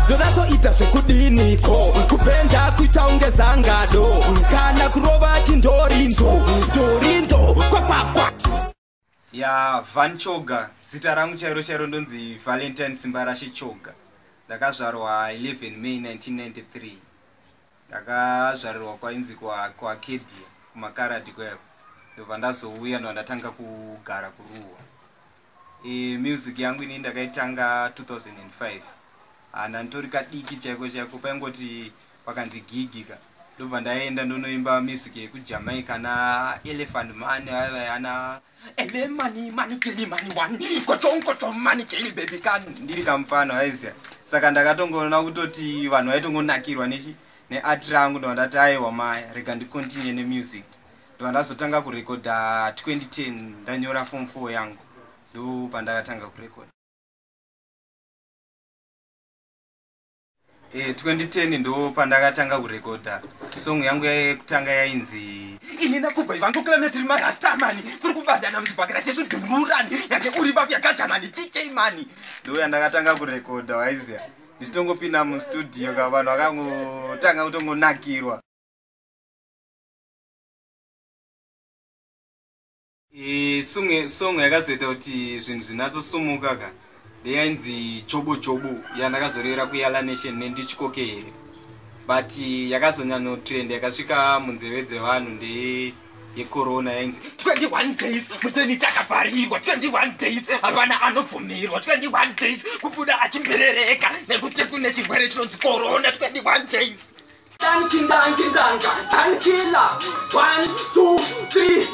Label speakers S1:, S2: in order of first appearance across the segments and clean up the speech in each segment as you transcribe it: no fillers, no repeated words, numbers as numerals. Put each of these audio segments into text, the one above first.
S1: ndotoita zvekudiniko kupenda kuita ungezanga do kana kurova chindorindo kwakwakwa
S2: ya Van Choga. Zita rangu chairo ndonzi Valentine Simbarashi Choga. Ndakazvarwa 11 May 1993. Ndakazvarirwa kwainzi kwa Acadia kumakaradi kweko. Ndobva ndazouya ndatanga kugara kuruwa. Music yangu ini ndakaitanga 2005. Ndandori kadiki chaiko paingoti pakanzi gigika. Ndobva ndaenda ndonoimba music yekujamaica na Elephant Man ana ele money kill money one kochonko money kill baby can ndiri kamfano aizia. Saka ndakatongoona kutoti vanhu vaitongonakirwa neart rangu ndo ndati aiwa maya rega ndikontinue nemusic. Ndo ndazotanga kurekoda 2010 ndanyora form 4 yangu. Ndo pandakatanga kurekoda. 2010 ndo pandakatanga kurekoda. Song yangu yekutanga yainzi ini nakubva ivangu planet marasta mani kuri kubadana muzibhakira chesu dhururani yake uri bafu yakajamani TJ mani. Ndo yandakatanga kurekoda waiziya. Ndichitongopinda mustudio ka vanhu vakangotanga kutongonakirwa. Song yakazoita kuti zvinhu zvinatsosumuka ka ndeyainzi chobo yandakazorera kuyala nation nendichikoke here. But yakazonyanyotrend yakasvika munzeve dzevanhu yecorona yainzi 21 days muteni takavharirwa 21 days hapana anobvumirwa 21 days kubuda achimberereka nekuti kune chirwere chinonzi corona 21 days. Tankindanga tankila 1 2 3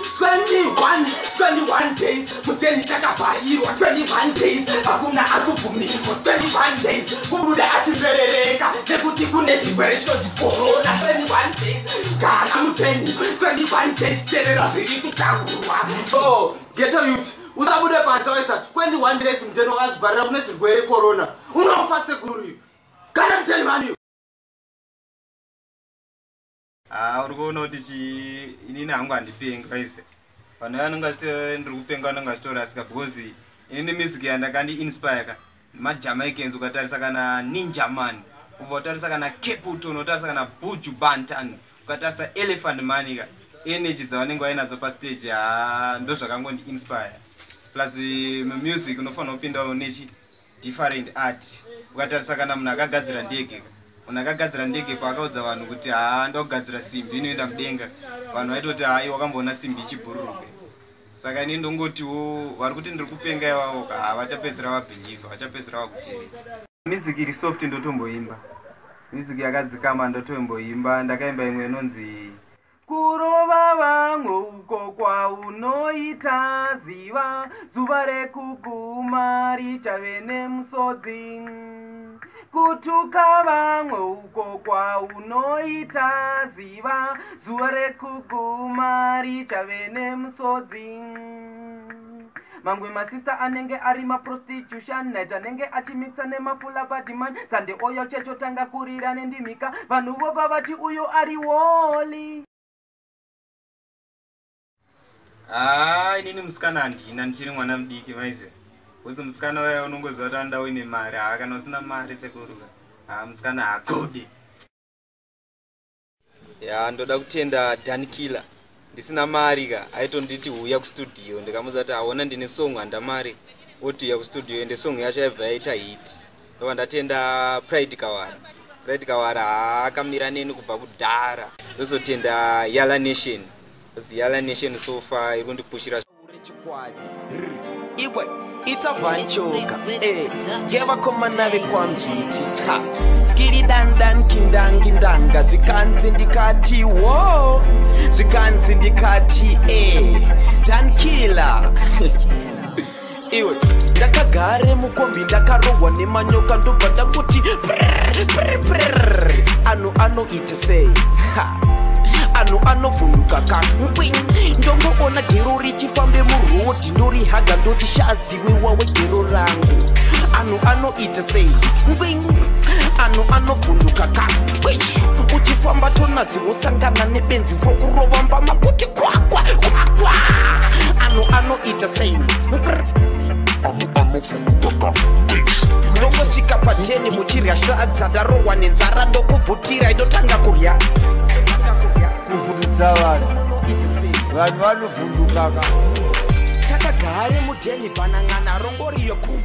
S2: 21 days muteni takavharirwa 21 days hakuna akubvumirwa 21 days kubuda achimberereka nekuti kune chirwere chinonzi corona 21 days kana muteni 21 days terera zviri kutaurwa. So ghetto youth usabude panze waisati 21 days muteni wakazvibharira kune chirwere corona unofa sekuru kana muteni mani. Uri kuona kuti inini hangu handipenga ise. Vanhu vanonga ndiri kupenga vanonga zvitorasika because inini music yandakandi-inspire ka majamaicans ukatarisa kana Ninja Man, ukatarisa kana Caputon, ukatarisa kana Buju Banton, ukatarisa Elephant Man ka energy dzavanenge vainadzo pastage ndo zvakangondi-inspire. Plus music unofanira kupindawo different art. Ukatarisa kana munhu akagadzira ndege ka unakagadzira ndege paakaudza vanhu kuti ndogadzira simbi inoenda mudenga, vanhu vaitoti wakamboona simbi ichibhururuka. Saka ini ndongotiwo vari kuti ndiri kupenga ivavo vachapedzisira vabhiliva, vachapedzisira vakuteerera. Music iri soft ndotomboimba, music yakadzikama ndotomboimba. Ndakaimba imwe inonzi kurova vamwe uko kwaunoita ziva zuva rekuguma richave nemusodzi. Kutuka vamwe uko kwaunoita ziva zuva rekuguma richave nemusodzi. Mangwe masista anenge ari maprostitution night anenge achimixa nemafula badman sande oyo checho tanga kurira nendimika vanhu vobva vati uyo ari woli. Inini musikana handina ndichiri mwana mudiki maize. Kuti musikana waya unongoziva kuti anda uine mari, kana usina mari sekuruka musikana hakodi. Ndoda kutenda Dankila ndisina mari ka aitonditi uya kustudio, ndikamuudza kuti aona ndine song handamari, oti uya kustudio ende song yacho yaibva yaita hit. Ndobva ndatenda Pride Kawara akamira neni kubva kudhara. Ndozotenda Yala Nation, Yala Nation so far iri kundipushira.
S3: It's a Van Choga, geva koma nave kwa mziti, skiri dan kindanga, zikansindikati, wo, zikansindikati, Dankila. Iwe, ndakagare mukombi ndakarohwa nemanyoka ndobva ndakuti ano ite sei, anovhunduka kangwi ndongoona gero richifambe murodhi ndorihaga ndoti shaziwe wawe gero rangu anoita sei ngwi anovhunduka kangwi uchifamba tonazivosangana nebenzi rokurova mbama kuti kwakwa anoita sei anovhunduka kangwi mangosvika pa10 muchirya sadza ndarohwa nenzara ndokubvutira inotanga kurya
S4: kufundisa vanhu vanovhundukaka
S3: takagare mudheni panang'ana rongoriyo ku